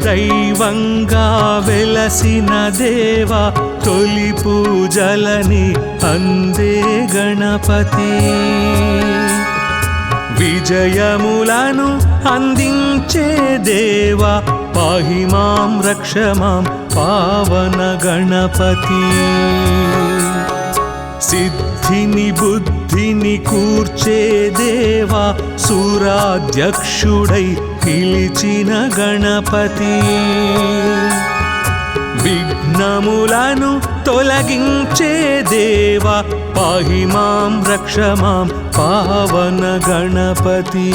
దైవంగా వెలసిన దేవా తొలి పూజలని అందే గణపతి విజయములను అందించే దేవా పాహి మాం రక్ష మాం పావన గణపతి సిద్ధిని బుద్ధిని కూర్చే దేవా సూరాధ్యక్షుడై పిలిచిన గణపతి విఘ్నములను తొలగించే దేవా పాహి మాం రక్ష మాం పావన గణపతి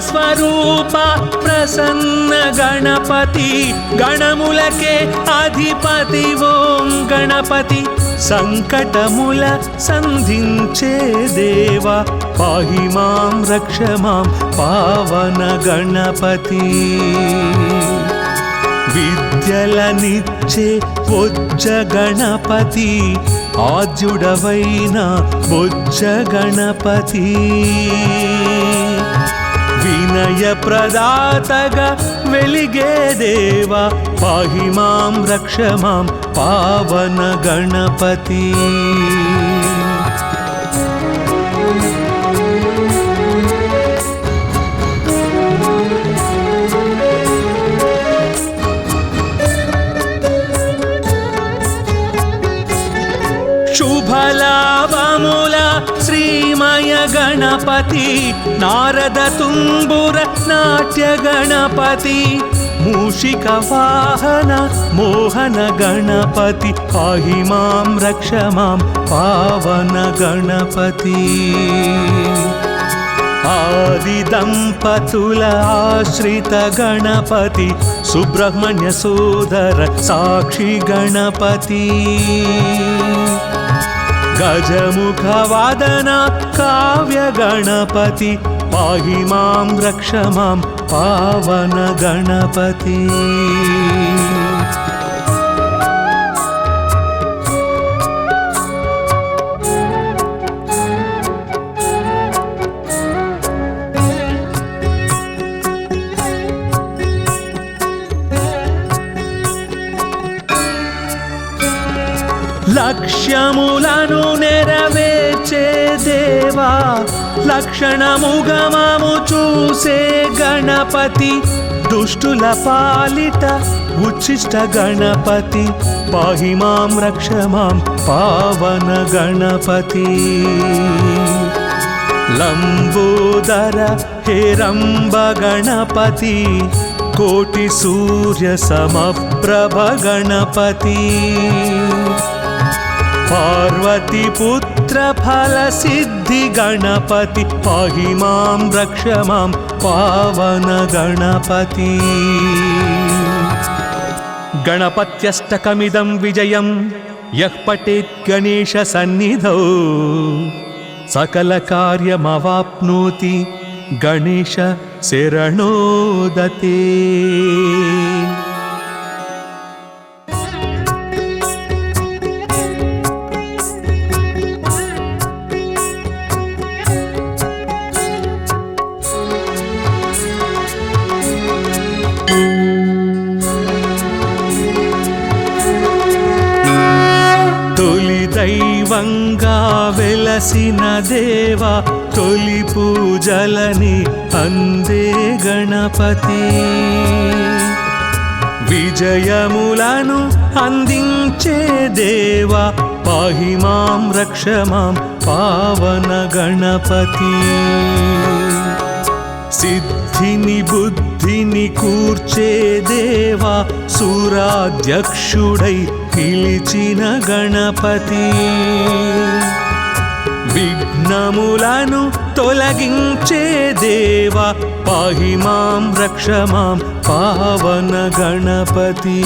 స్వరూప ప్రసన్న గణపతి గణములకే అధిపతి ఓం గణపతి సంకటముల సంధించే దేవా పాహి మాం రక్ష మాం పావన గణపతి విద్యలనిచ్చే బొజ్జ గణపతి ఆద్యుడవైన బొజ్జ గణపతి వినయ ప్రదాతగా వెలిగే దేవా పాహి మాం రక్ష మాం పావన గణపతి శుభలాభముల శ్రీమయ గణపతి నారద తుంబుర నాట్య గణపతి మూషిక వాహన మోహన గణపతి పాహి మాం రక్ష మాం పావన గణపతి ఆది దంపతుల ఆశ్రిత గణపతి సుబ్రహ్మణ్య సోదర సాక్షి గణపతి గజముఖ వాదన కావ్య గణపతి పాహి మాం రక్ష మాం పావన గణపతి లక్ష్యములను నెరవేర్చే దేవా లక్షణముగమము చూసే గణపతి దుష్టుల పాలిట ఉచ్చిష్ట గణపతి పాహి మాం రక్ష మాం పావన గణపతి లంబోదర హేరంబ గణపతి కోటి సూర్య సమప్రభ గణపతి పార్వతి పుత్ర ఫల సిద్ధి గణపతి పాహి మాం రక్ష మాం పావన గణపతి గణపత్యష్టకమిదం విజయం యః పఠేత్ గణేశ సన్నిధౌ సకల కార్యమవాప్నోతి గణేశ శరణోదతే దైవంగా వెలసిన దేవా తొలి పూజలని అందే గణపతి విజయములను అందించే దేవా పాహి మాం రక్ష మాం పావన గణపతి సిద్ధ సిద్ధిని బుద్ధిని కూర్చే దేవా సూరాధ్యక్షుడై పిలిచిన గణపతి విఘ్నములను తొలగించే దేవా పాహి మాం రక్ష మాం పావన గణపతి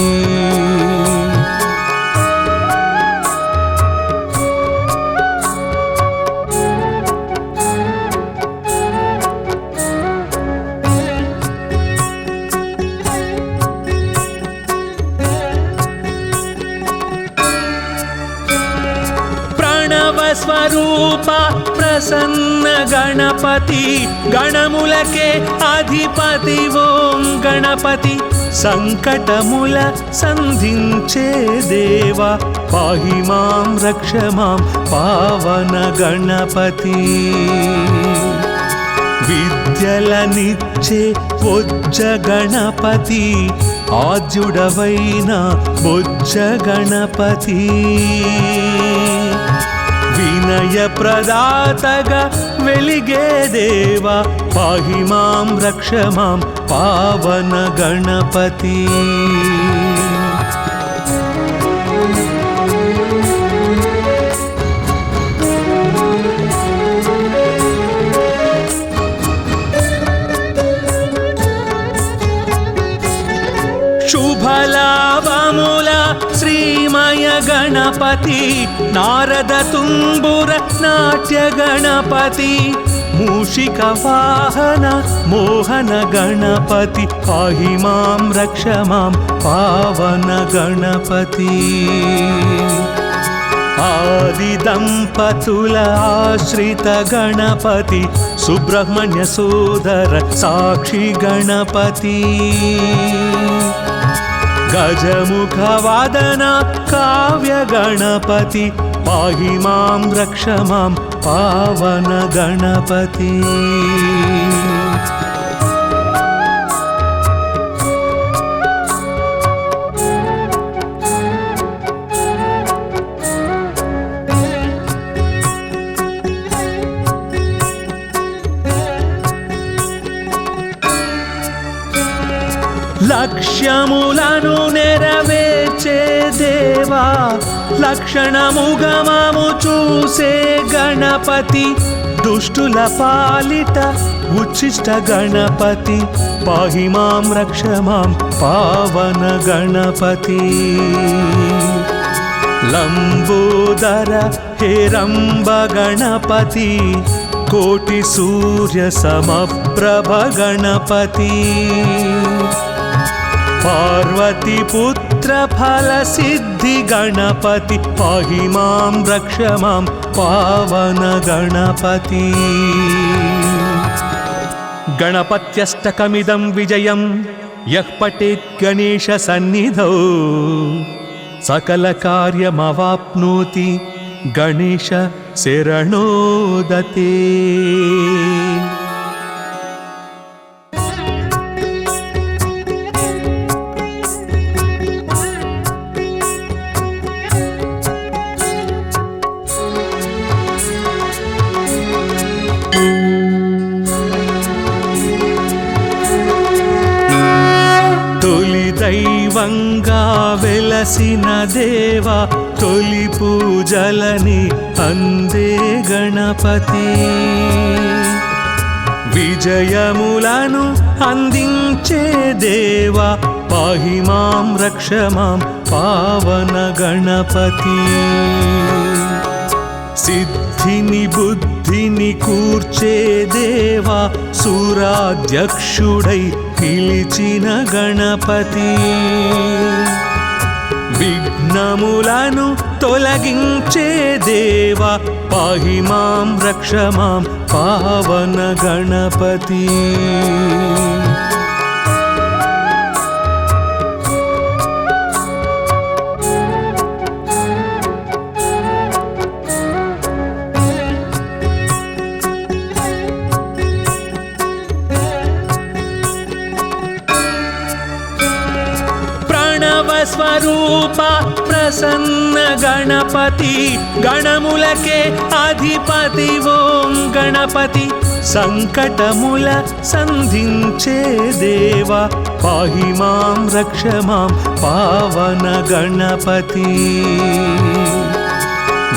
స్వరూప ప్రసన్న గణపతి గణములకే అధిపతి ఓం గణపతి సంకటముల సంధించే దేవా పాహి మాం రక్ష మాం పావన గణపతి విద్యలనిచ్చే బొజ్జ గణపతి ఆద్యుడవైన బొజ్జ గణపతి వినయ ప్రదాతగా వెలిగే దేవా పాహి మాం రక్ష మాం పావన గణపతి శుభలాభముల శ్రీమయ గణపతి నారద తుంబుర నాట్య గణపతి మూషిక వాహన మోహన గణపతి పాహి మాం రక్ష మాం పావన గణపతి ఆది దంపతుల ఆశ్రిత గణపతి సుబ్రహ్మణ్య సోదర సాక్షి గణపతి గజముఖ వాదన కావ్య గణపతి పాహి మాం రక్ష మాం పావన గణపతి లక్ష్యములను నెరవేర్చే దేవా లక్షణముగమము చూసే గణపతి దుష్టుల పాలిట ఉచ్చిష్ట గణపతి పాహి మాం రక్ష మాం పావన గణపతి లంబోదర హేరంబ గణపతి కోటి సూర్య సమప్రభ గణపతి పార్వతి పుత్ర ఫల సిద్ధి గణపతి పాహి మాం రక్ష మాం పావన గణపతి గణపత్యష్టకమిదం విజయం యః పఠేత్ గణేశ సన్నిధౌ సకల కార్యమవాప్నోతి గణేశ శరణోదతే దైవంగా వెలసిన దేవా తొలి పూజలని అందే గణపతి విజయములను అందించే దేవా పాహి మాం రక్ష మాం పావన గణపతి సిద్ధిని బుద్ధిని కూర్చే దేవా సూరాధ్యక్షుడై పిలిచిన గణపతి విఘ్నములను తొలగించే దేవా పాహి మాం రక్ష మాం పావన గణపతి స్వరూప ప్రసన్న గణపతి గణములకే అధిపతి ఓం గణపతి సంకటముల సంధించే దేవా పాహి మాం రక్ష మాం పావన గణపతి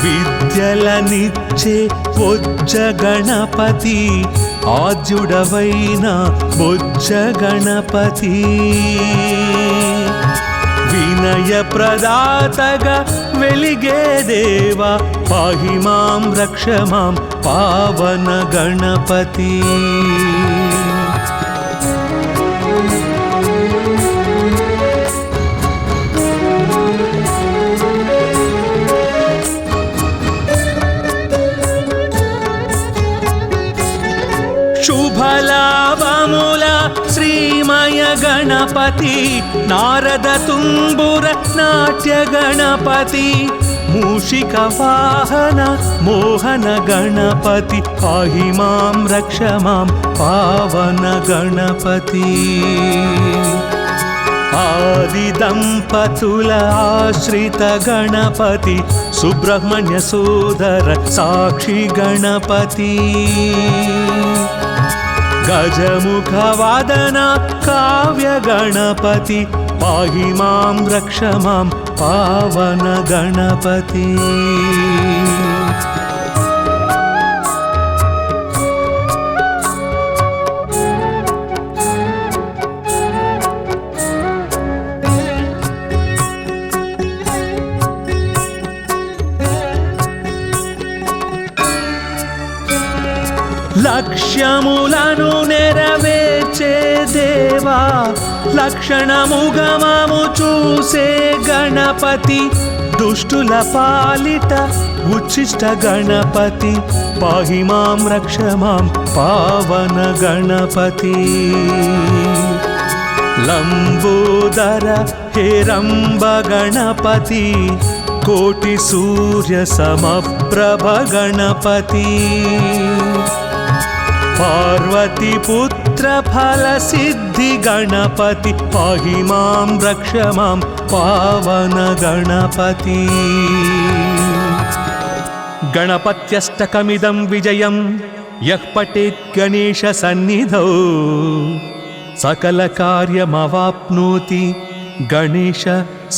విద్యలనిచ్చే బొజ్జ గణపతి ఆద్యుడవైన బొజ్జ గణపతి వినయ ప్రదాతగా వెలిగే దేవా పాహి మాం రక్ష మాం పావన గణపతి శుభలాభముల శ్రీమయ గణపతి నారద తుంబుర నాట్య గణపతి మూషిక వాహన మోహన గణపతి పాహి మాం రక్ష మాం పావన గణపతి ఆది దంపతుల ఆశ్రిత గణపతి సుబ్రహ్మణ్య సోదర సాక్షి గణపతి గజముఖ వాదన కావ్య గణపతి పాహి మాం రక్ష మాం పావన గణపతి లక్ష్యములను నెరవేర్చే దేవా లక్షణముగమము చూసే గణపతి దుష్టుల పాలిట ఉచ్చిష్ట గణపతి పాహి మాం రక్ష మాం పావన గణపతి లంబోదర హేరంబ గణపతి కోటి సూర్య సమప్రభ గణపతి పార్వతి పుత్ర ఫల సిద్ధి గణపతి పాహి మాం రక్ష మాం పావన గణపతి గణపత్యష్టకమిదం విజయం యః పఠేత్ గణేశ సన్నిధౌ సకల కార్యమవాప్నోతి గణేశ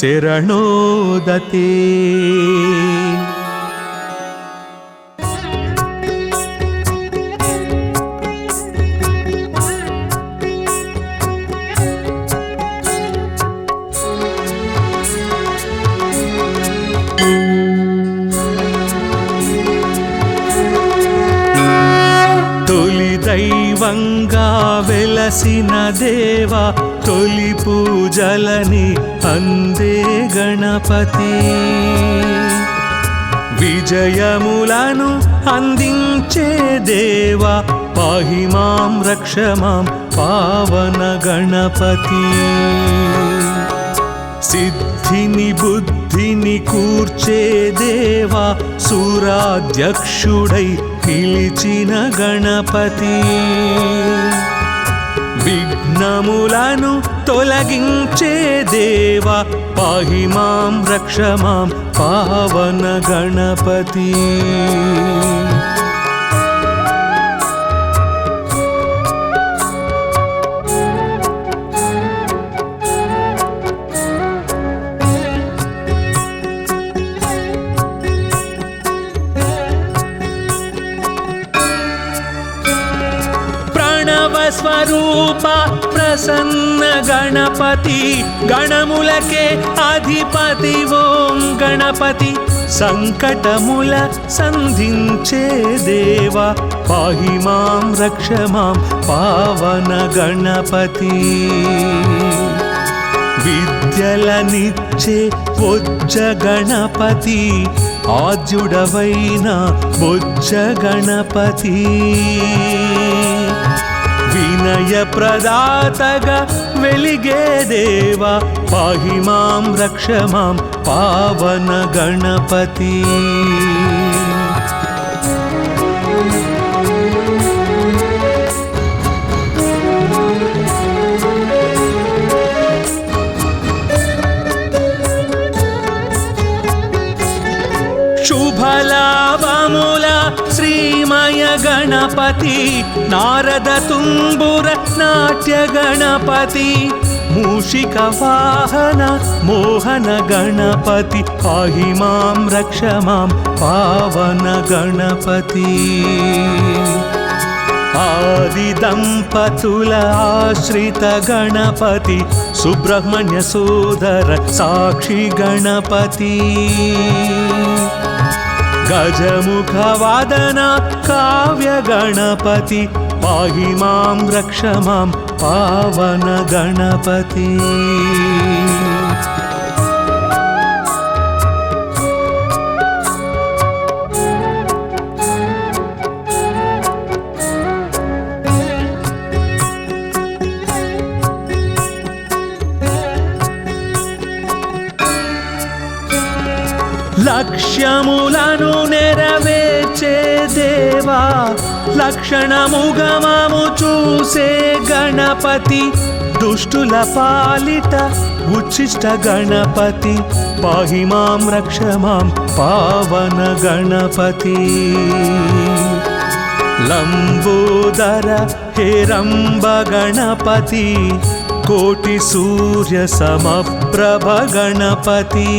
శరణోదతే దైవంగా వెలసిన దేవా తొలి పూజలని అందే గణపతి విజయములను అందించే దేవా పాహి మాం రక్ష మాం పావన గణపతి సిద్ధిని బుద్ధిని కూర్చే దేవా సూరాధ్యక్షుడై పిలిచిన గణపతి విఘ్నములను తొలగించే దేవా పాహి మాం రక్ష మాం పావన గణపతి స్వరూప ప్రసన్న గణపతి గణములకే అధిపతి ఓం గణపతి సంకటముల సంధించే దేవా పాహి మాం రక్ష మాం పావన గణపతి విద్యలనిచ్చే బొజ్జ గణపతి ఆద్యుడవైన బొజ్జ గణపతి వినయ ప్రదాతగా వెలిగే దేవా పాహి మాం రక్ష మాం పావన గణపతి శుభలాభముల శ్రీమయ गणपति नारद तुम्बुर नाट्य गणपति मूषिक वाहन मोहन गणपति पाहि मां रक्ष मां पावन गणपति आदि दंपतुल आश्रित गणपति सुब्रह्मण्य सोदर साक्षी गणपति गजमुख वादन काव्य गणपति पाहि मां रक्ष मां पावन गणपति లక్ష్యములను నెరవేర్చే దేవా లక్షణముగమము చూసే గణపతి దుష్టుల పాలిట ఉచ్చిష్ట గణపతి పాహి మాం రక్ష మాం పావన గణపతి లంబోదర హేరంబ గణపతి కోటి సూర్య సమప్రభ గణపతి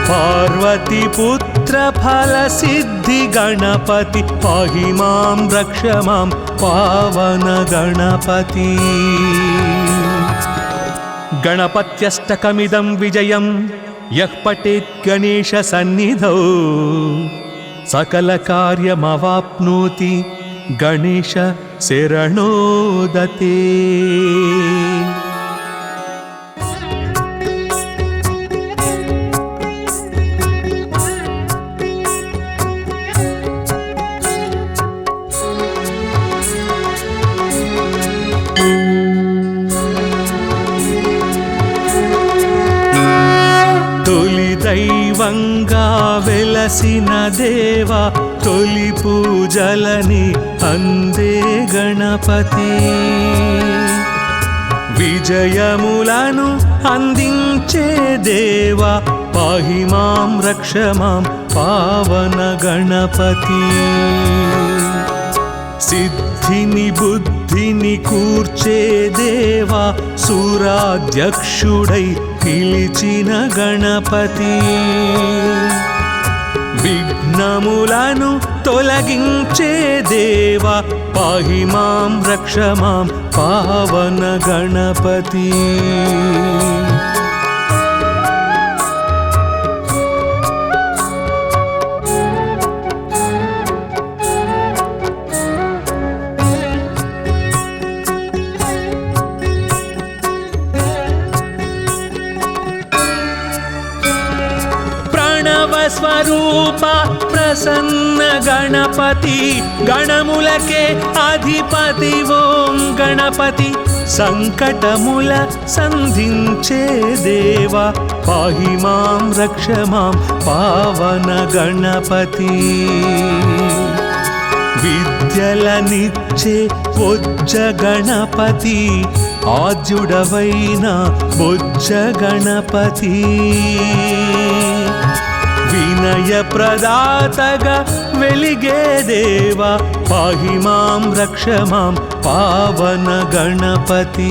पार्वती पुत्र फल सिद्धि गणपति पाहि मां रक्ष मां पावन गणपति गणपत्यष्टकमिदं विजयं यः पठेत् गणेश सन्निधौ सकल कार्यमवाप्नोति गणेश शरणोदते दैवंगा वेलसिन देवा तोली पूजलनि अंदे गणपति विजयमुలను अंदिंचे देवा पाहि मां रक्ष मां पावन गणपति सिद्धिनि बुद्धिनि कूर्चे देवा सूराध्यक्षुडै పిలిచిన గణపతి విఘ్నములను తొలగించే దేవా పాహి మాం రక్ష మాం పావన గణపతి स्वरूप प्रसन्न गणपति गणमुलके अधिपति ओं गणपति संकटमुल संधिंचे देवा पाहि मां रक्ष मां पावन गणपति विद्यलनिच्चे बोज्ज गणपति आद्युडवैन बोज्ज गणपति विनय प्रदातग वेलिगे देवा पाहि मां रक्ष मां पावन गणपति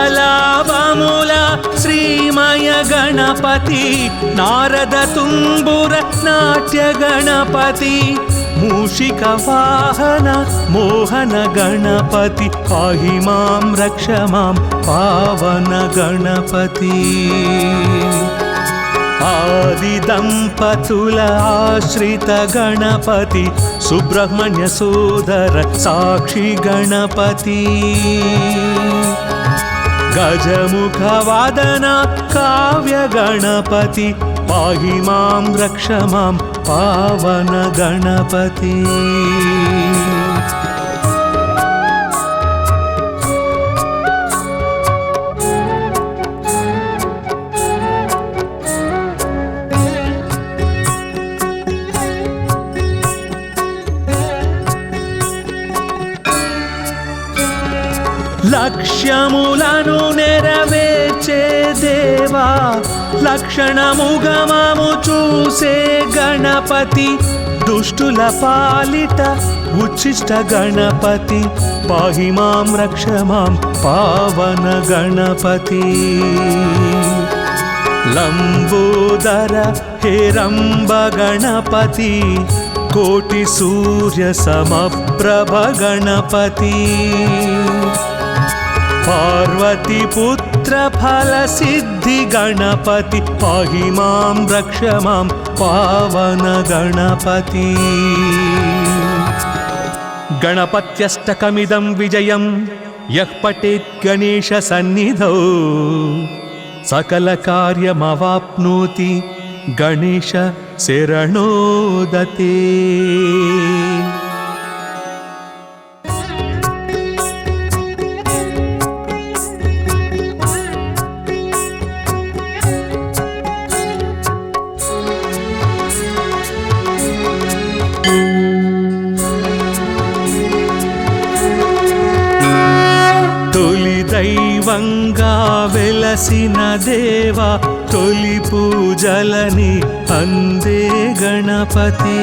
शुभलाभमुल श्रीमय गणपति नारद तुम्बुर नाट्य गणपति मूषिक वाहन मोहन गणपति पाहि मां रक्ष मां पावन गणपति आदि दंपतुल आश्रित गणपति सुब्रह्मण्य सोदर साक्षी गणपति गजमुख वादन काव्य गणपति पाहि मां रक्ष मां पावन गणपति లక్ష్యములను నెరవేర్చే దేవా లక్షణముగమము చూసే గణపతి దుష్టుల పాలిట ఉచ్చిష్ట గణపతి పాహి మాం రక్ష మాం పావన గణపతి లంబోదర హేరంబ గణపతి కోటి సూర్య సమప్రభ గణపతి పార్వతి పుత్ర ఫల సిద్ధి గణపతి పాహి మాం రక్ష మాం పావన గణపతి గణపత్యష్టకమిదం విజయం యః పఠేత్ గణేశ సన్నిధౌ సకల కార్యమవాప్నోతి గణేశ శరణోదతే దైవంగా వెలసిన దేవా తొలి పూజలని అందే గణపతి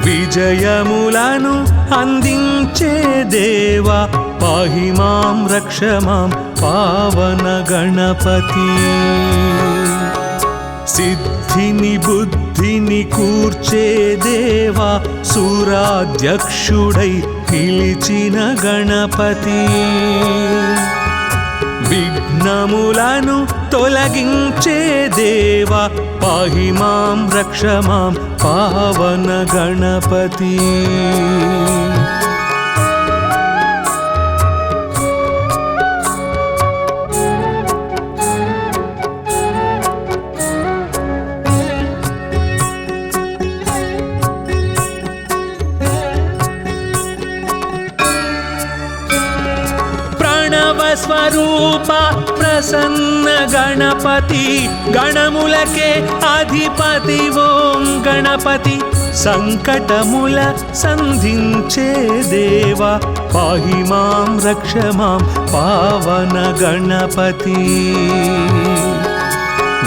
విజయములను అందించే దేవా పాహి మాం రక్ష మాం పావన గణపతి సిద్ధిని బుద్ధిని కూర్చే దేవా సూరాధ్యక్షుడై పిలిచిన గణపతి విఘ్నములను తొలగించే దేవా పాహి మాం రక్ష మాం పావన గణపతి స్వరూప ప్రసన్న గణపతి గణములకే అధిపతి ఓం గణపతి సంకటముల సంధించే దేవా పాహి మాం రక్ష మాం పావన గణపతి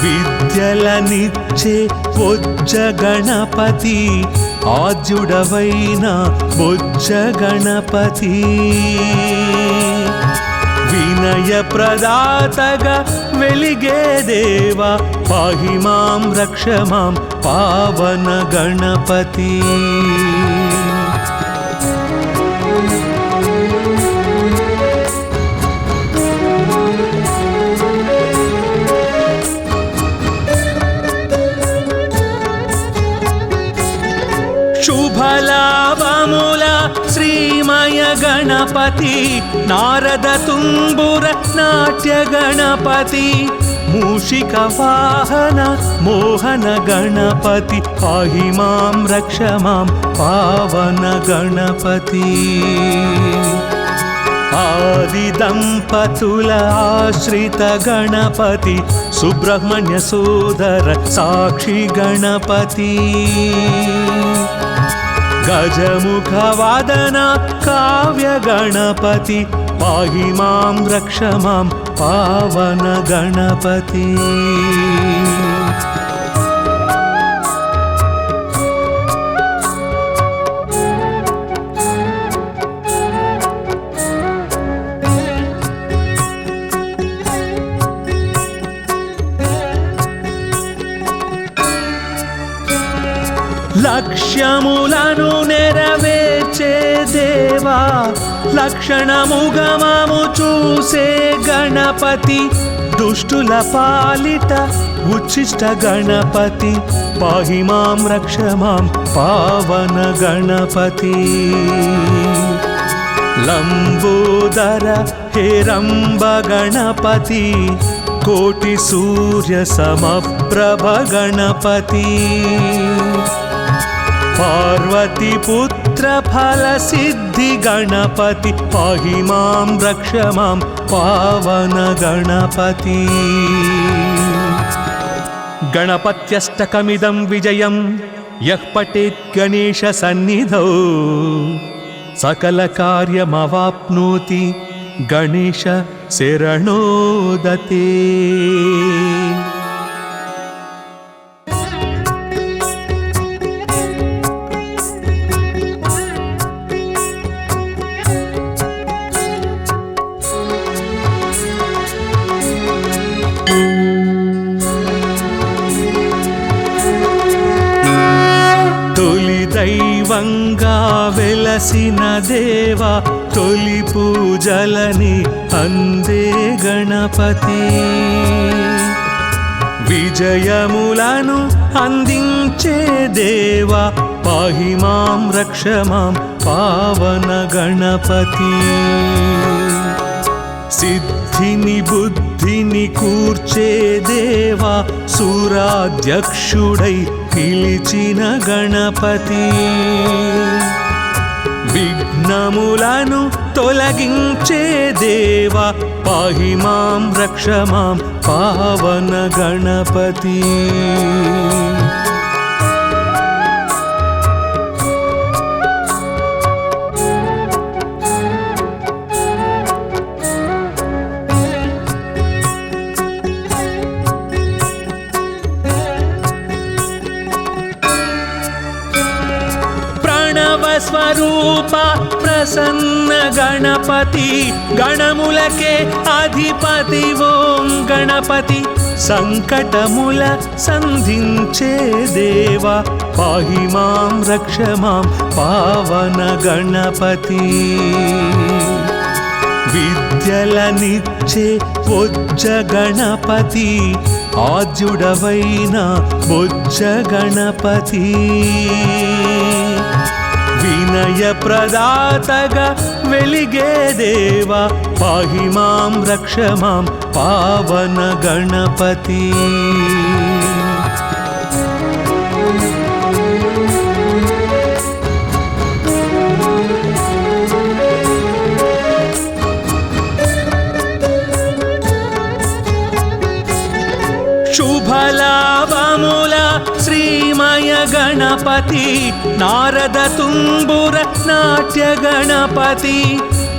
విద్యలనిచ్చే బొజ్జ గణపతి ఆద్యుడవైన బొజ్జ గణపతి వినయ ప్రదాతగా వెలిగే దేవా పాహి మాం రక్ష మాం పావన గణపతి శుభలాభముల శ్రీమయ గణపతి నారద తుంబుర నాట్య గణపతి మూషిక వాహన మోహన గణపతి పాహి మాం రక్ష మాం పావన గణపతి ఆది దంపతుల ఆశ్రిత గణపతి సుబ్రహ్మణ్య సోదర సాక్షి గణపతి గజముఖ వాదన కావ్య గణపతి పాహి మాం రక్ష మాం పావన గణపతి లక్ష్యములను నెరవేర్చే దేవా లక్షణముగమము చూసే గణపతి దుష్టుల పాలిట ఉచ్చిష్ట గణపతి పాహి మాం రక్ష మాం పావన గణపతి లంబోదర హేరంబ గణపతి కోటి సూర్య సమప్రభ గణపతి పార్వతి పుత్ర ఫల సిద్ధి గణపతి పాహి మాం రక్ష మాం పావన గణపతి గణపత్యష్టకమిదం విజయం యః పఠేత్ గణేశ సన్నిధౌ सकलकार्यमवाप्नोति गणेश शरणोदते। दैवंगा वेलसिन देवा तोली पूजलनि अंदे गणपति। विजयमुలను अंदिंचे देवा पाहि मां रक्ष मां पावन गणपति। सिद्धिनि बुद्धिनि कूर्चे देवा सूराध्यक्षुडै పిలిచిన గణపతి। విఘ్నములను తొలగించే దేవా పాహి మాం రక్ష మాం పావన గణపతి। स्वरूप प्रसन्न गणपति गणमुलके अधिपति ओं गणपति। संकटमुल संधिंचे देवा पाहि मां रक्ष मां पावन गणपति। विद्यलनिच्चे बोज्ज गणपति आद्युडवैन बोज्ज गणपति। विनय प्रदातगा वेलिगे देवा पाहि मां रक्ष मां पावन गणपति। शुभलाभमुल श्रीमय गणपति। नारद तुम्बुर नाट्य गणपति।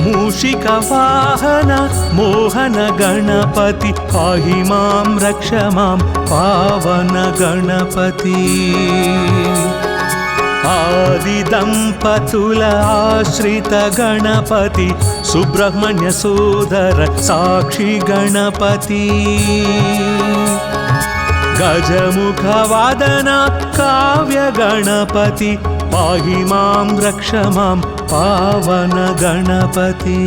मूषिक वाहन मोहन गणपति पाहि मां रक्ष मां पावन गणपति। आदि दंपतुल आश्रित गणपति सुब्रह्मण्य सोदर साक्षी गणपति। गजमुख वादन काव्य गणपति पाहि मां रक्ष मां पावन गणपति।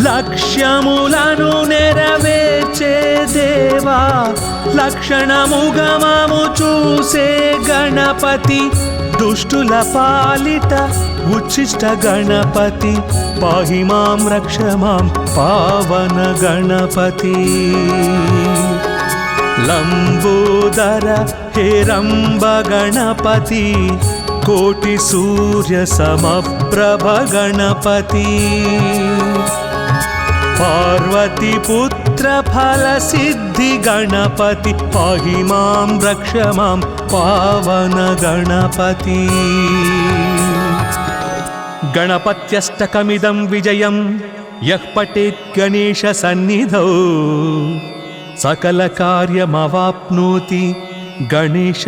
లక్ష్యములను నెరవేర్చే దేవా లక్షణముగమము చూసే గణపతి। దుష్టుల పాలిట ఉచ్చిష్ట గణపతి పాహి మాం రక్ష మాం పావన గణపతి। లంబోదర హేరంబ గణపతి కోటి సూర్య సమప్రభ గణపతి। पार्वती पुत्र फल सिद्धि गणपति पाहि मां रक्ष मां पावन गणपति। गणपत्यष्टकमिदं विजयं यः पठेत् गणेश सन्निधौ सकल कार्यमवाप्नोति गणेश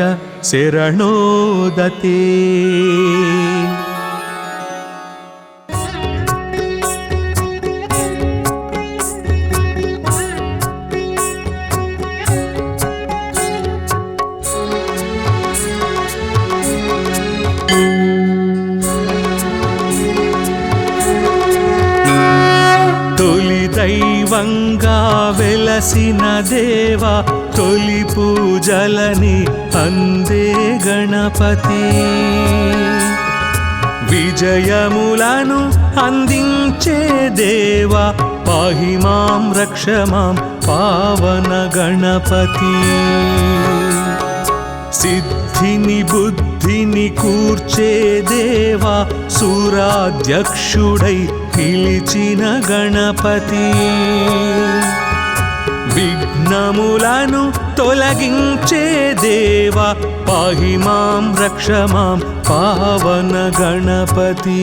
शरणोदते। दैवंगा वेलसिन देवा तोली पूजलनि अंदे गणपति। विजयमुలను अंदिंचे देवा पाहि मां रक्ष मां पावन गणपति। सिद्ध సిద్ధిని బుద్ధిని కూర్చే దేవా సూరాధ్యక్షుడై పిలిచిన గణపతి విఘ్నములను తొలగించే దేవా పాహి మాం రక్ష మాం పావన గణపతి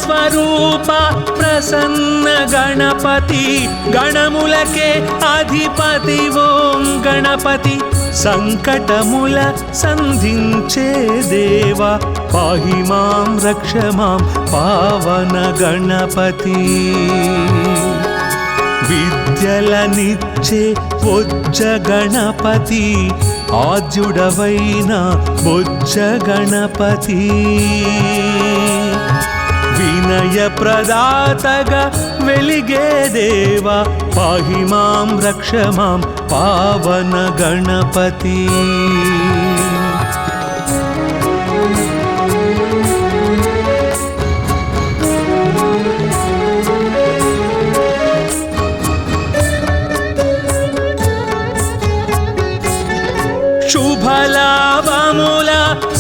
స్వరూప ప్రసన్న గణపతి గణములకే అధిపతి ఓం గణపతి సంకటముల సంధించే దేవా పాహి మాం రక్ష మాం పావన గణపతి విద్యలనిచ్చే బొజ్జ గణపతి ఆద్యుడవైన బొజ్జ గణపతి వినయ ప్రదాతగా వెలిగే దేవా పాహి మాం రక్ష మాం పావన గణపతి శుభలాభముల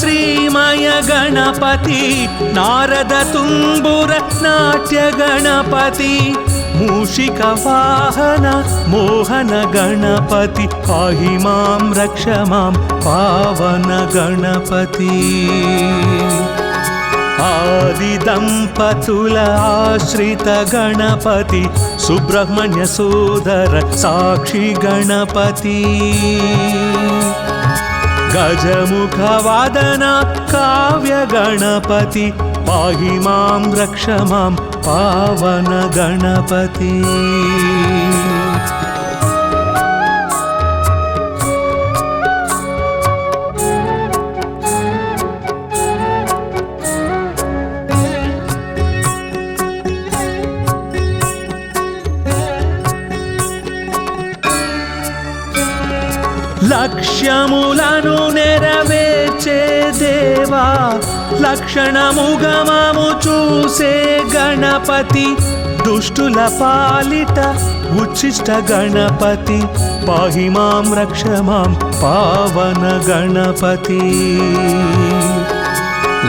శ్రీమయ గణపతి నారద తుంబుర నాట్య గణపతి మూషిక వాహన మోహన గణపతి పాహి మాం రక్ష మాం పావన గణపతి ఆది దంపతుల ఆశ్రిత గణపతి సుబ్రహ్మణ్య సోదర సాక్షి గణపతి గజముఖ వాదన కావ్య గణపతి పాహి మాం రక్ష మాం పావన గణపతి లక్ష్యములను నెరవేర్చే దేవా లక్షణముగమము చూసే గణపతి దుష్టుల పాలిట ఉచ్చిష్ట గణపతి పాహి మాం రక్ష మాం పావన గణపతి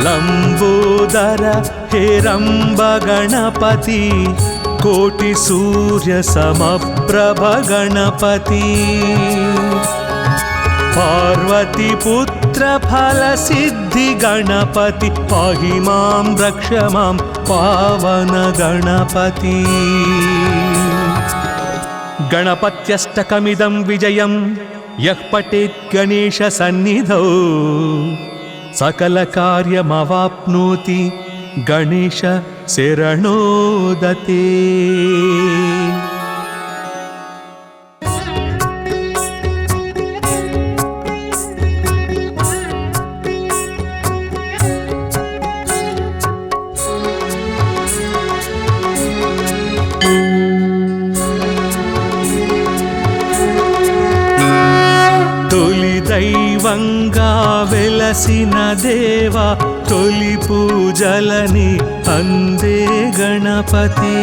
లంబోదర హేరంబ గణపతి కోటి సూర్య సమప్రభ గణపతి పార్వతి పుత్ర ఫల సిద్ధి గణపతి పాహి మాం రక్ష మాం పావన గణపతి గణపత్యష్టకమిదం విజయం యః పఠేత్ గణేశ సన్నిధౌ సకల కార్యమవాప్నోతి గణేశ శరణోదతే దైవంగా వెలసిన దేవా తొలి పూజలని అందే గణపతి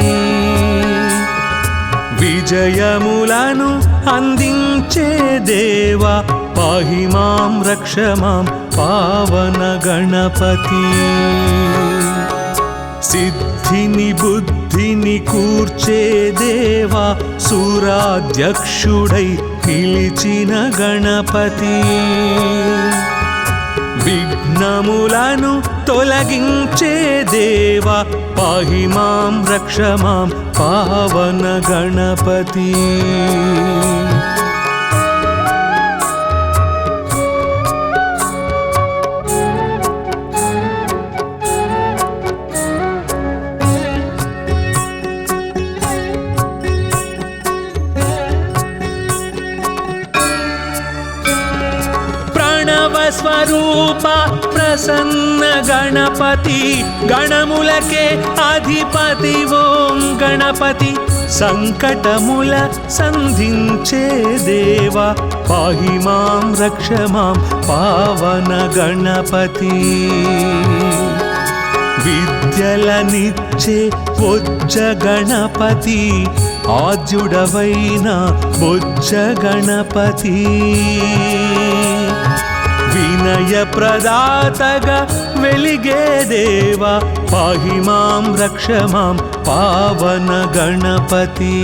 విజయములను అందించే దేవా పాహి మాం రక్ష మాం పావన గణపతి సిద్ధిని బుద్ధిని కూర్చే దేవా సూరాధ్యక్షుడై పిలిచిన గణపతి విఘ్నములను తొలగించే దేవా పాహి మాం రక్ష మాం పావన గణపతి స్వరూప ప్రసన్న గణపతి గణములకే అధిపతి ఓం గణపతి సంకటముల సంధించే దేవా పాహి మాం రక్ష మాం పావన గణపతి విద్యలనిచ్చే బొజ్జ గణపతి ఆద్యుడవైన బొజ్జ గణపతి వినయ ప్రదాతగా వెలిగే దేవా పాహి మాం రక్ష మాం పావన గణపతి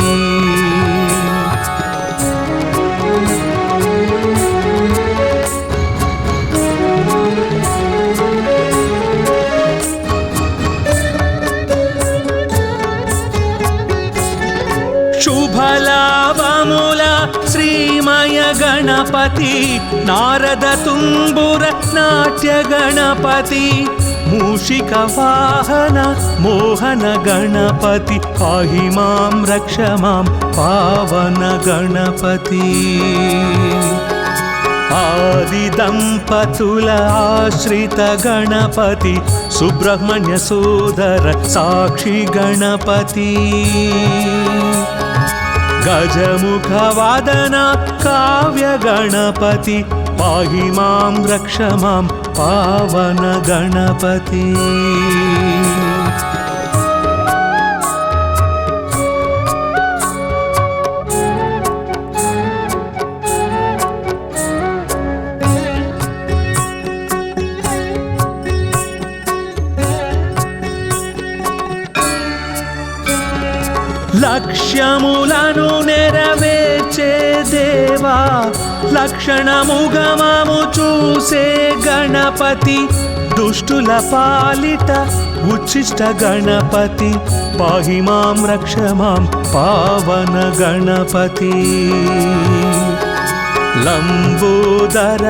శుభలాభముల శ్రీమయ గణపతి నారద తుంబుర నాట్య గణపతి మూషిక వాహన మోహన గణపతి పాహి మాం రక్ష మాం పావన గణపతి ఆది దంపతుల ఆశ్రిత గణపతి సుబ్రహ్మణ్య సోదర సాక్షి గణపతి గజముఖ వాదన కావ్య గణపతి పాహి మాం రక్ష మాం పావన గణపతి లక్ష్యములను నెరవేర్చే దేవా లక్షణముగమము చూసే గణపతి దుష్టుల పాలిట ఉచ్చిష్ట గణపతి పాహి మాం రక్ష మాం పావన గణపతి లంబోదర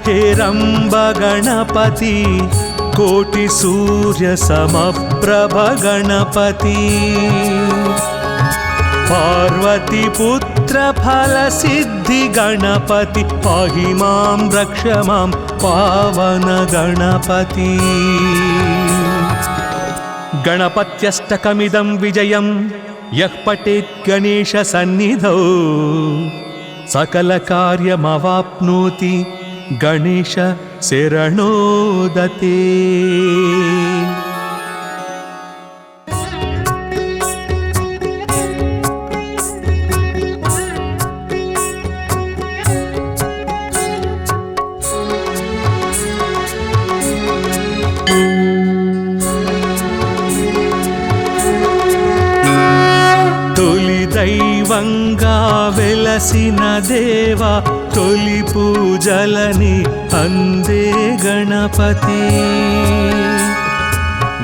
హేరంబ గణపతి కోటి సూర్య సమప్రభ గణపతి పార్వతి పుత్ర ఫల సిద్ధి గణపతి పాహి మాం రక్ష మాం పావన గణపతి గణపత్యష్టకమిదం విజయం యః పఠేత్ గణేశ సన్నిధౌ సకల కార్యమవాప్నోతి గణేశ శరణోదతే దైవంగా వెలసిన దేవా తొలి పూజలని అందే గణపతి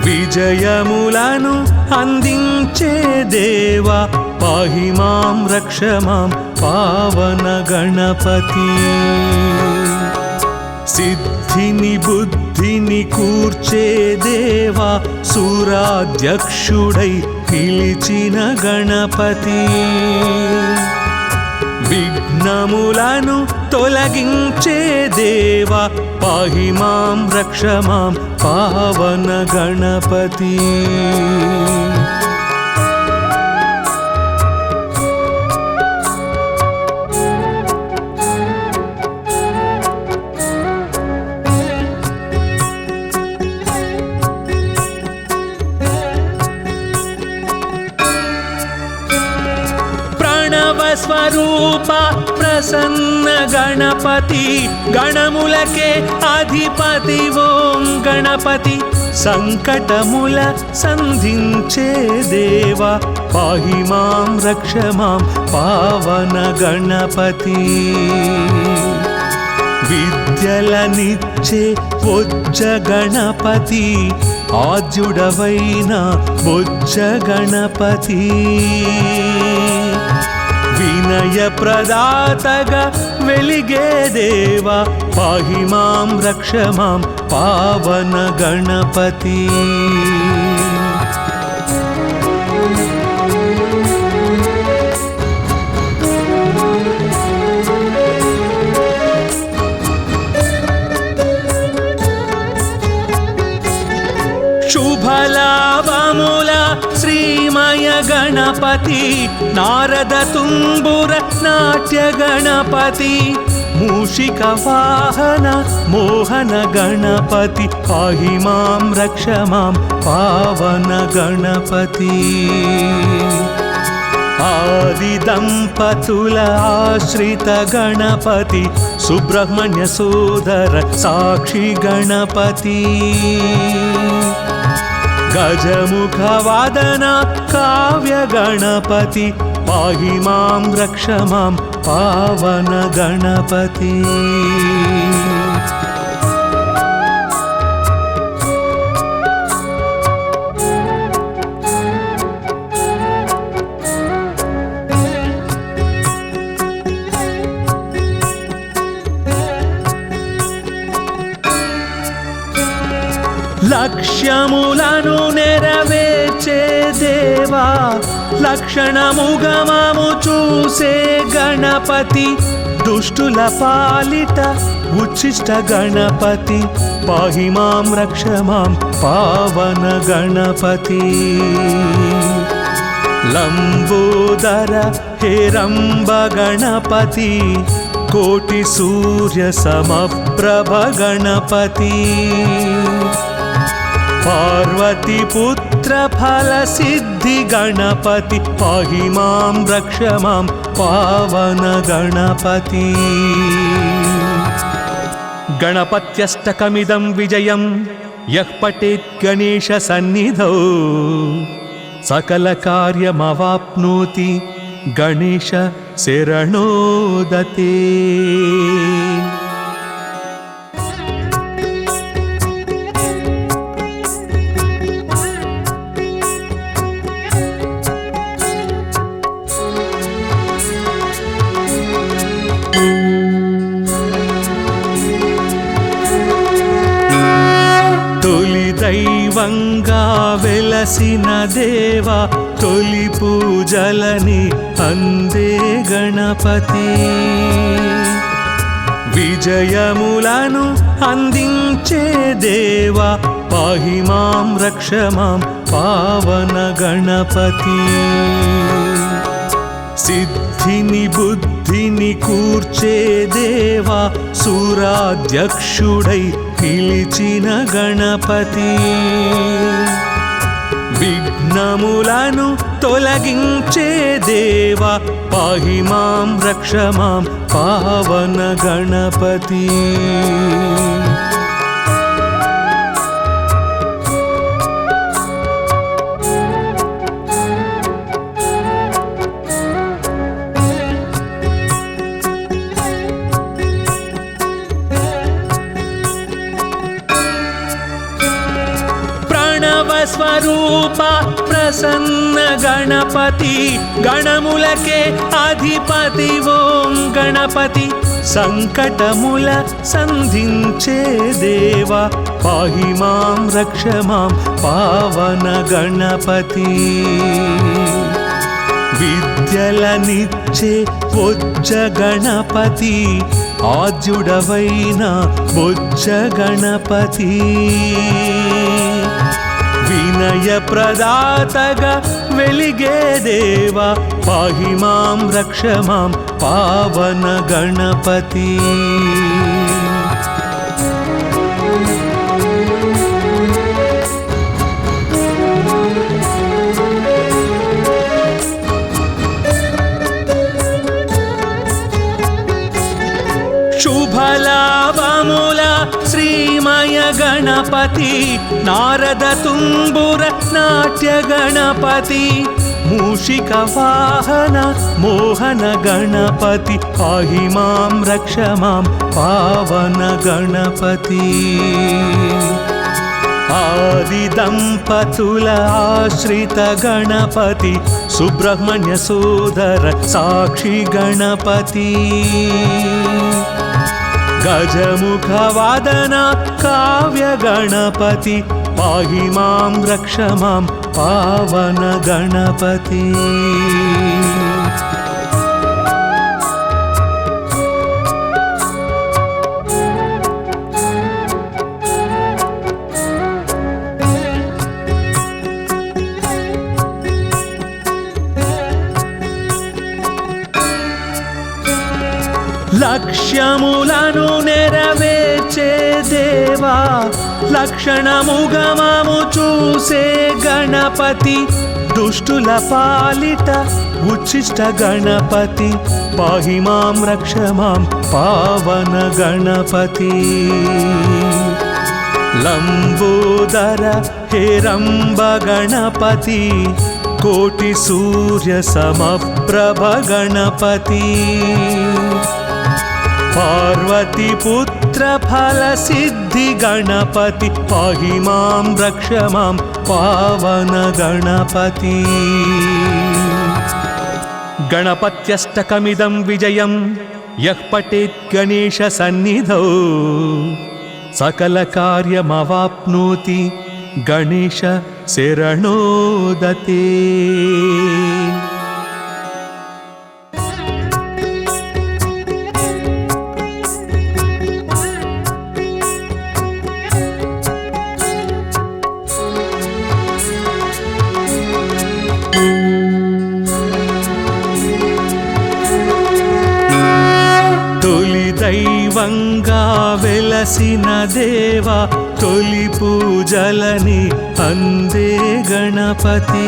విజయములను అందించే దేవా పాహి మాం రక్ష మాం పావన గణపతి సిద్ధిని బుద్ధిని కూర్చే దేవా సూరాధ్యక్షుడై పిలిచిన గణపతి విఘ్నములను తొలగించే దేవా పాహి మాం రక్ష మాం పావన గణపతి స్వరూప ప్రసన్న గణపతి గణములకే అధిపతి ఓం గణపతి సంకటముల సంధించే దేవా పాహి మాం రక్ష మాం పావన గణపతి విద్యలనిచ్చే బొజ్జ గణపతి ఆద్యుడవైన బొజ్జ గణపతి వినయ ప్రదాతగా వెలిగే దేవా పాహి మాం రక్ష మాం పావన గణపతి శుభలాభముల శ్రీమయ గణ गणपति नारद तुम्बुर नाट्य गणपति मूषिक वाहन मोहन गणपति पाहि मां रक्ष मां पावन गणपति आदि दंपतुल आश्रित गणपति सुब्रह्मण्य सोदर साक्षी गणपति गजमुख वादन काव्य गणपति पाहि मां रक्ष मां पावन गणपति లక్ష్యములను నెరవేర్చే దేవా లక్షణముగమము చూసే గణపతి దుష్టుల పాలిట ఉచ్చిష్ట గణపతి పాహి మాం రక్ష మాం పావన గణపతి లంబోదర హేరంబ గణపతి కోటి సూర్య సమప్రభ గణపతి पार्वती पुत्र फल सिद्धि गणपति पाहि मां रक्ष मां पावन गणपति गणपत्यष्टकमिदं विजयं यः पठेत् गणेश सन्निधौ सकल कार्यमवाप्नोति गणेश शरणोदते दैवंगा वेलसिन देवा तोली पूजलनि अंदे गणपति विजयमुలను अंदिंचे देवा पाहि मां रक्ष मां पावन गणपति सिद्धिनि बुद्धिनि कूर्चे देवा सूराध्यक्षुडै పిలిచిన గణపతి విఘ్నములను తొలగించే దేవా పాహి మాం రక్ష మాం పావన గణపతి स्वरूप प्रसन्न गणपति गणमुलके अधिपति ओं गणपति संकटमुल संधिंचे देवा पाहि मां रक्ष मां पावन गणपति विद्यलनिच्चे बोज्ज गणपति आद्युडवैन बोज्ज गणपति विनय प्रदातग वेलिगे देवा पाहि मां रक्ष मां पावन गणपति शुभलाभमुला श्रीमय गणपति नारद तुम्बुर नाट्य गणपति मूषिक वाहन मोहन गणपति पाहि मां रक्ष मां पावन गणपति आदि दंपतुल आश्रित गणपति सुब्रह्मण्य सोदर साक्षी गणपति गजमुख वादन काव्य गणपति पाहि मां रक्ष मां पावन गणपति లక్ష్యములను నెరవేర్చే దేవా లక్షణముగమము చూసే గణపతి దుష్టుల పాలిట ఉచ్చిష్ట గణపతి పాహి మాం రక్ష మాం పావన గణపతి లంబోదర హేరంబ గణపతి కోటి సూర్య సమప్రభ గణపతి పార్వతి పుత్ర ఫల సిద్ధి గణపతి పాహి మాం రక్ష మాం పావన గణపతి గణపత్యష్టకమిదం విజయం యః పఠేత్ గణేశ సన్నిధౌ సకల కార్యమవాప్నోతి గణేశ శరణోదతే దైవంగా వెలసిన దేవా తొలి పూజలని అందే గణపతి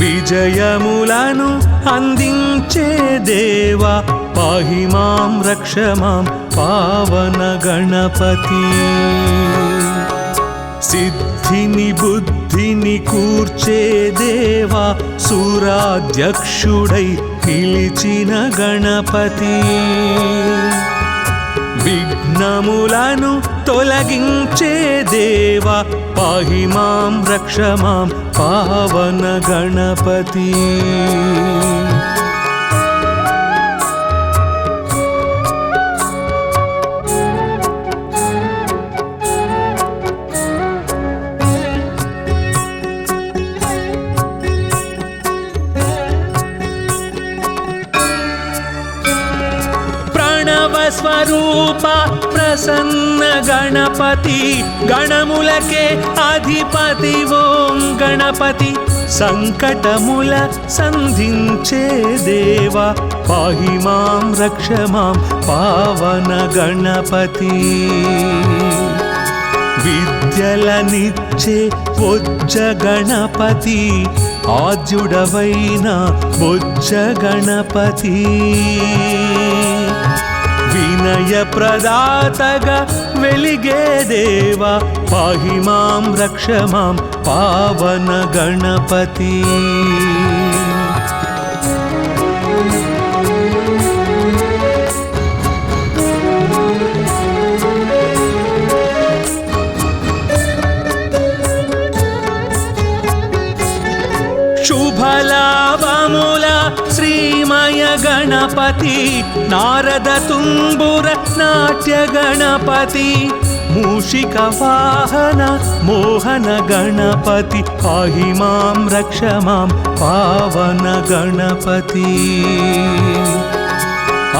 విజయములను అందించే దేవా పాహి మాం రక్ష మాం పావన గణపతి సిద్ధిని బుద్ధిని కూర్చే దేవా సూరాధ్యక్షుడై పిలిచిన గణపతి విఘ్నములను తొలగించే దేవా పాహి మాం రక్ష మాం పావన గణపతి స్వరూప ప్రసన్న గణపతి గణములకే అధిపతి ఓం గణపతి సంకటముల సంధించే దేవా పాహి మాం రక్ష మాం పావన గణపతి విద్యలనిచ్చే బొజ్జ గణపతి ఆద్యుడవైన బొజ్జ గణపతి వినయ ప్రదాతగా వెలిగే దేవా పాహి మాం రక్ష మాం పావన గణపతి శుభలాభముల శ్రీమయ గణపతి నారద తుంబుర నాట్య గణపతి మూషిక వాహన మోహన గణపతి పాహి మాం రక్ష మాం పావన గణపతి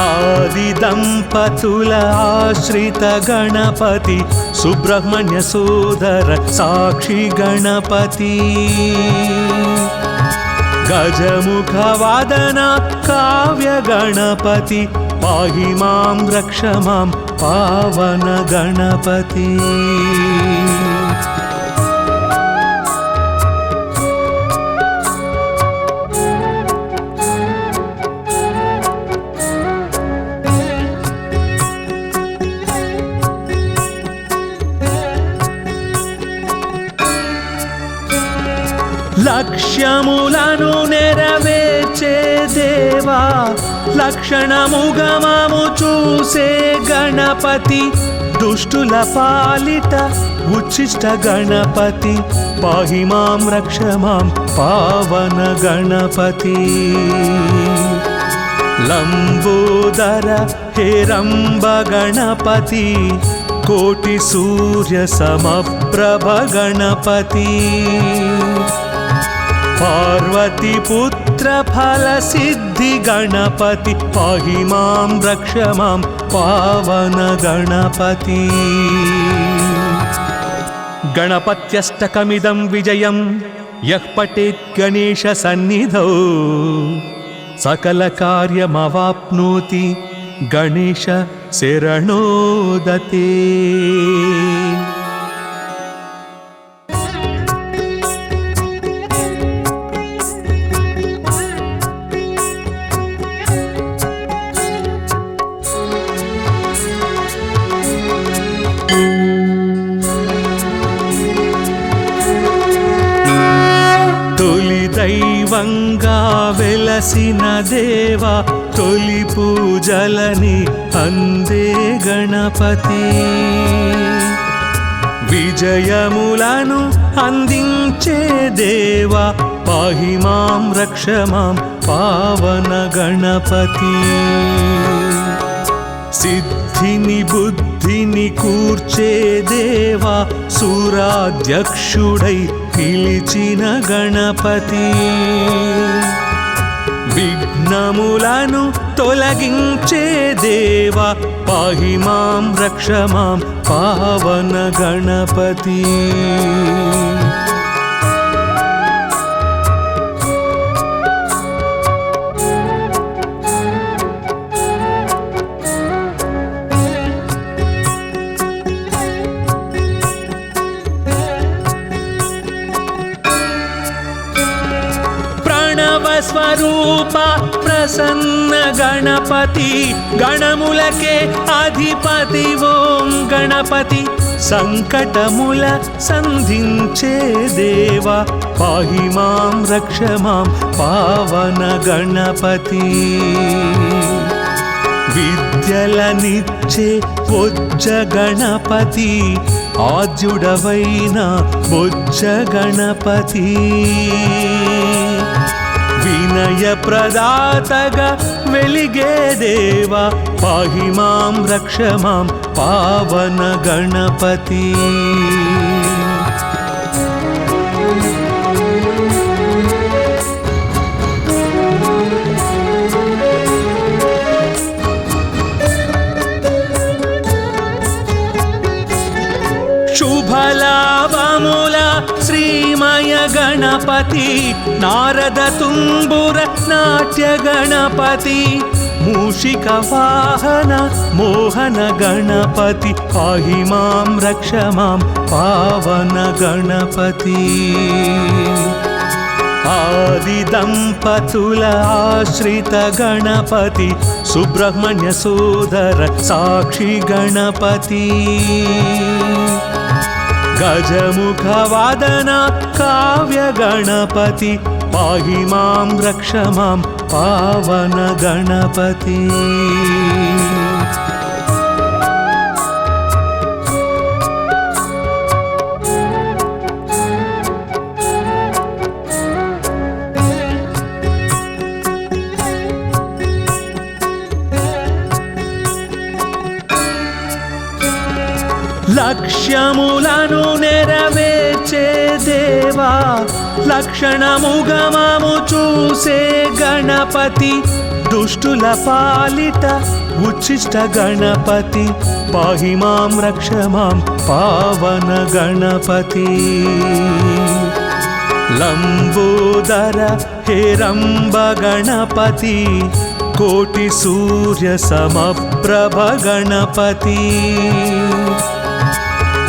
ఆది దంపతుల ఆశ్రిత గణపతి సుబ్రహ్మణ్య సోదర సాక్షి గణపతి గజముఖ వాదన కావ్య గణపతి పాహి మాం రక్ష మాం పావన గణపతి లక్ష్యములను నెరవేర్చే దేవా లక్షణముగమము చూసే గణపతి దుష్టుల పాలిట ఉచ్చిష్ట గణపతి పాహి మాం రక్ష మాం పావన గణపతి లంబోదర హేరంబ గణపతి కోటి సూర్య సమప్రభ గణపతి పార్వతి పుత్ర ఫల సిద్ధి గణపతి పాహి మాం రక్ష మాం పావన గణపతి గణపత్యష్టకమిదం విజయం యః పఠేత్ గణేశ సన్నిధౌ सकलकार्यमवाप्नोति गणेश शरणोदते। दैवंगा वेलसिन देवा तोली पूजलनि अंदे गणपति विजयमुలను अंदिंचे देवा पाहि मां रक्ष मां पावन गणपति सिद्धिनि बुद्धिनि कूर्चे देवा सूराध्यक्षुडै పిలిచిన గణపతి విఘ్నములను తొలగించే దేవా పాహి మాం రక్ష మాం పావన గణపతి स्वरूपा प्रसन्न गणपति गणमुलके अधिपति ओं गणपति संकटमुल संधिंचे देवा पाहि मां रक्ष मां पावन गणपति विद्यलनिच्चे बोज्ज गणपति आद्युडवैन बोज्ज गणपति विनय प्रदातगा वेलिगे देवा पाहि मां रक्ष मां पावन गणपति शुभलाभमुला श्रीमय गणपति नारद तुम्बुर नाट्य गणपति मूषिक वाहन मोहन गणपति पाहि मां रक्ष मां पावन गणपति आदि दंपतुल आश्रित गणपति सुब्रह्मण्य सोदर साक्षी गणपति गजमुख वादन काव्य गणपति पाहि मां रक्ष मां पावन गणपति లక్ష్యములను నెరవేర్చే దేవా లక్షణముగమము చూసే గణపతి దుష్టుల పాలిట ఉచ్చిష్ట గణపతి పాహి మాం రక్ష మాం పావన గణపతి లంబోదర హేరంబ గణపతి కోటి సూర్య సమప్రభ గణపతి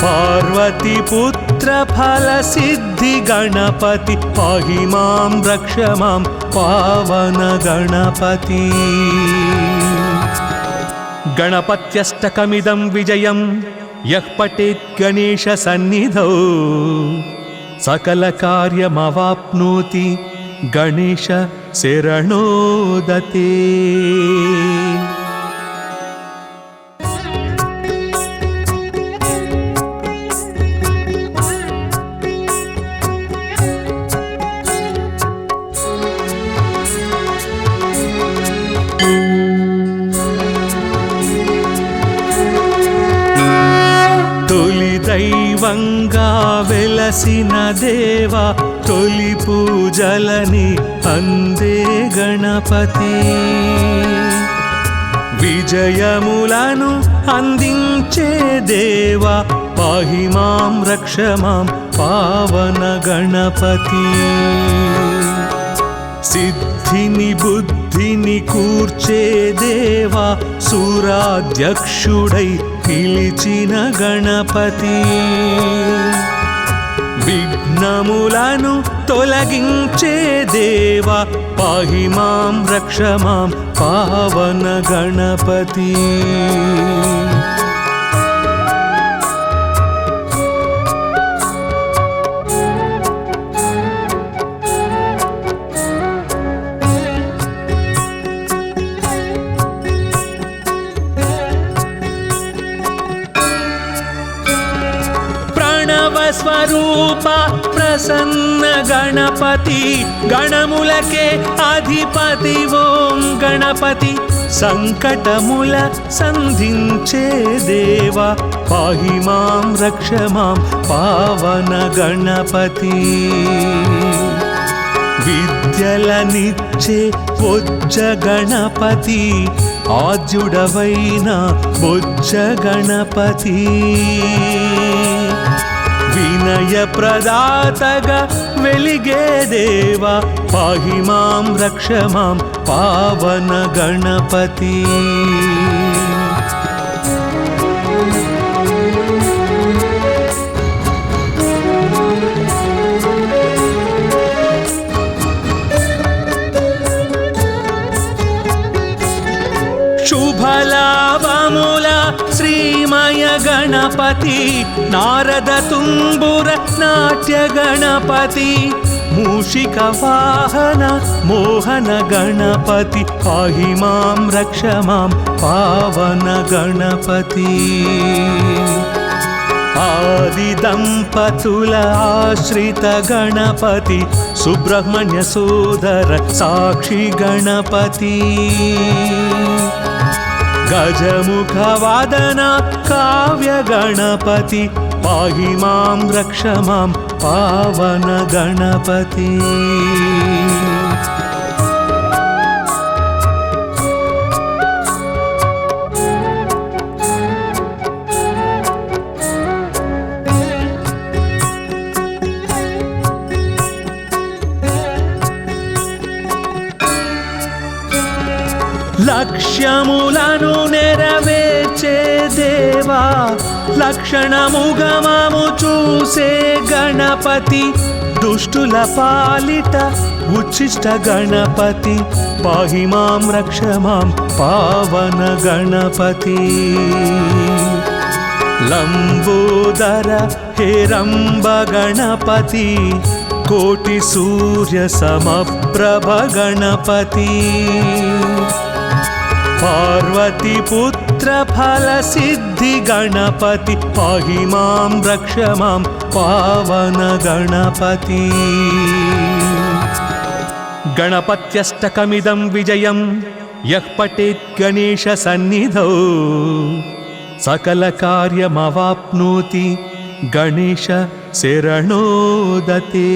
पार्वती पुत्र फल सिद्धि गणपति पाहि मां रक्ष मां पावन गणपति गणपत्यष्टकमिदं विजयं यः पठेत् गणेश सन्निधौ सकल कार्यमवाप्नोति गणेश शरणोदते। दैवंगा वेलसिन देवा तोली पूजलनि अंदे गणपति विजयमुలను अंदिंचे देवा पाहि मां रक्ष मां पावन गणपति सिद्ध సిద్ధిని బుద్ధిని కూర్చే దేవా సూరాధ్యక్షుడై పిలిచిన గణపతి విఘ్నములను తొలగించే దేవా పాహి మాం రక్ష మాం పావన గణపతి స్వరూప ప్రసన్న గణపతి గణములకే అధిపతి ఓం గణపతి సంకటముల సంధించే దేవా పాహి మాం రక్ష మాం పావన గణపతి విద్యలనిచ్చే బొజ్జ గణపతి ఆద్యుడవైన బొజ్జ గణపతి వినయ ప్రదాతగా వెలిగే దేవా పాహి మాం రక్ష మాం పావన గణపతి శుభలాభముల శ్రీమయ గణపతి నారద తుంబుర నాట్య గణపతి మూషిక వాహన మోహన గణపతి పాహి మాం రక్ష మాం పావన గణపతి ఆది దంపతుల ఆశ్రిత గణపతి సుబ్రహ్మణ్య సోదర సాక్షి గణపతి గజముఖ వాదన కావ్య గణపతి పాహి మాం రక్ష మాం పావన గణపతి లక్ష్యములను నెరవేర్చే దేవా లక్షణముగమము చూసే గణపతి దుష్టుల పాలిట ఉచ్చిష్ట గణపతి పాహి మాం రక్ష మాం పావన గణపతి లంబోదర హేరంబ గణపతి కోటి సూర్య సమప్రభ గణపతి పార్వతి పుత్ర ఫల సిద్ధి గణపతి పాహి మాం రక్ష మాం పావన గణపతి గణపత్యష్టకమిదం విజయం యః పఠేత్ గణేశ సన్నిధౌ సకల కార్యమవాప్నోతి గణేశ శరణోదతే